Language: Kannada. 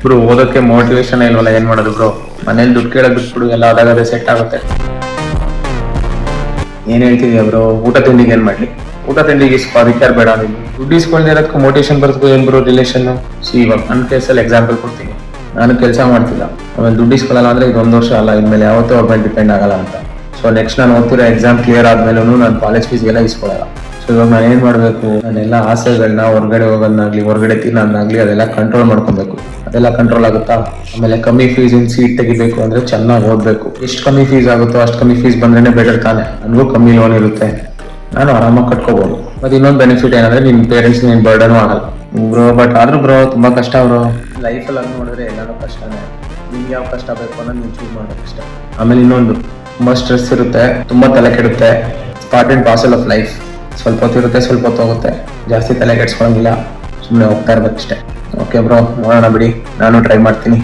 ಬ್ರೋ ಓದೋಕೆ ಮೋಟಿವೇಶನ್ ಇಲ್ವಲ್ಲ, ಏನ್ ಮಾಡೋದು ಬ್ರೋ? ಮನೇಲಿ ದುಡ್ಡು ಕೇಳೋದ್ ಬಿಟ್ಬಿಡು, ಎಲ್ಲ ಅದಾಗದೆ ಸೆಟ್ ಆಗುತ್ತೆ. ಏನ್ ಹೇಳ್ತಿದ್ಯಾ ಬ್ರೋ? ಊಟ ತಿಂಡಿಗೆ ಏನ್ ಮಾಡ್ಲಿ? ಊಟ ತಿಂಡಿಗೆ ಅದಕ್ಕೆ ಯಾರು ಬೇಡ ನೀವು ದುಡ್ಡು ಇಸ್ಕೊಳ್ದಿರೋದಕ್ಕೆ ಮೋಟಿವೇಶನ್ ಬರ್ತದೆ ಏನ್ ಬ್ರೋ ರಿಲೇಷನ್? ಇವಾಗ ನನ್ನ ಕೇಸಲ್ಲಿ ಎಕ್ಸಾಂಪಲ್ ಕೊಡ್ತೀನಿ. ನಾನು ಕೆಲಸ ಮಾಡ್ತಿಲ್ಲ, ಆಮೇಲೆ ದುಡ್ಡು ಇಸ್ಕೊಳ್ಳಲ್ಲ ಅಂದ್ರೆ ಇದೊಂದು ವರ್ಷ ಅಲ್ಲ, ಇನ್ಮೇಲೆ ಯಾವತ್ತೂ ಅವ್ರ ಮೇಲೆ ಡಿಪೆಂಡ್ ಆಗಲ್ಲ ಅಂತ. ಸೊ ನೆಕ್ಸ್ಟ್ ನಾನು ಓದ್ತಿರೋ ಎಕ್ಸಾಮ್ ಕ್ಲಿಯರ್ ಆದ್ಮೇಲೂ ನಾನು ಕಾಲೇಜ್ ಫೀಸ್ಗೆಲ್ಲ ಇಸ್ಕೊಳ್ಳಲ್ಲ. ಸೊ ಇವಾಗ ನಾನು ಏನ್ ಮಾಡ್ಬೇಕು? ನಾನೆಲ್ಲ ಆಸೆಗಳನ್ನ ಹೊರಗಡೆ ಹೋಗೋದನ್ನಾಗ್ಲಿ, ಹೊರಗಡೆ ತಿನ್ನೋದನ್ನಾಗ್ಲಿ ಅದೆಲ್ಲ ಕಂಟ್ರೋಲ್ ಮಾಡ್ಕೊಬೇಕು. ಅದೆಲ್ಲ ಕಂಟ್ರೋಲ್ ಆಗುತ್ತಾ? ಆಮೇಲೆ ಕಮ್ಮಿ ಫೀಸ್ ಸೀಟ್ ತೆಗಿಬೇಕು ಅಂದ್ರೆ ಚೆನ್ನಾಗಿ ಓದ್ಬೇಕು. ಎಷ್ಟು ಕಮ್ಮಿ ಫೀಸ್ ಆಗುತ್ತೋ ಅಷ್ಟು ಕಮ್ಮಿ ಫೀಸ್ ಬಂದ್ರೆ ಬೆಟರ್ ತಾನೆ. ನನಗೂ ಕಮ್ಮಿ ಲೋನ್ ಇರುತ್ತೆ, ನಾನು ಆರಾಮಾಗಿ ಕಟ್ಕೋಬಹುದು. ಮತ್ತೆ ಇನ್ನೊಂದು ಬೆನಿಫಿಟ್ ಏನಂದ್ರೆ ನಿನ್ ಪೇರೆಂಟ್ಸ್ ನಿನ್ ಬರ್ಡನ್ ಆಗಲ್ಲ ಬ್ರೋ. ಬಟ್ ಆದ್ರೂ ಬ್ರೋ ತುಂಬಾ ಕಷ್ಟ ಬ್ರೋ. ಲೈಫಲ್ಲಿ ಹಂಗ್ ನೋಡಿದ್ರೆ ಎಲ್ಲಾನು ಕಷ್ಟನೇ. ನಿಮ್ಗೆ ಯಾವ ಕಷ್ಟ ಬೇಕು ಅನ್ನೋದು ನೀವು ಚೂಸ್ ಮಾಡ್ಬೇಕು ಅಷ್ಟೇ. ಆಮೇಲೆ ಇನ್ನೊಂದು, ತುಂಬಾ ಸ್ಟ್ರೆಸ್ ಇರುತ್ತೆ, ತುಂಬಾ ತಲೆ ಕೆಡುತ್ತೆ. Part and parcel of life. ಸ್ವಲ್ಪ ಹೊತ್ತು ಇರುತ್ತೆ, ಸ್ವಲ್ಪ ಹೊತ್ತು ಹೋಗುತ್ತೆ. ಜಾಸ್ತಿ ತಲೆ ಕೆಡ್ಸ್ಕೊಳಂಗಿಲ್ಲ, ಸುಮ್ಮನೆ ಹೋಗ್ತಾ ಇರ್ಬೇಕಷ್ಟೇ. ಓಕೆ ಬ್ರೋ, ನೋಡೋಣ ಬಿಡಿ, ನಾನು ಟ್ರೈ ಮಾಡ್ತೀನಿ.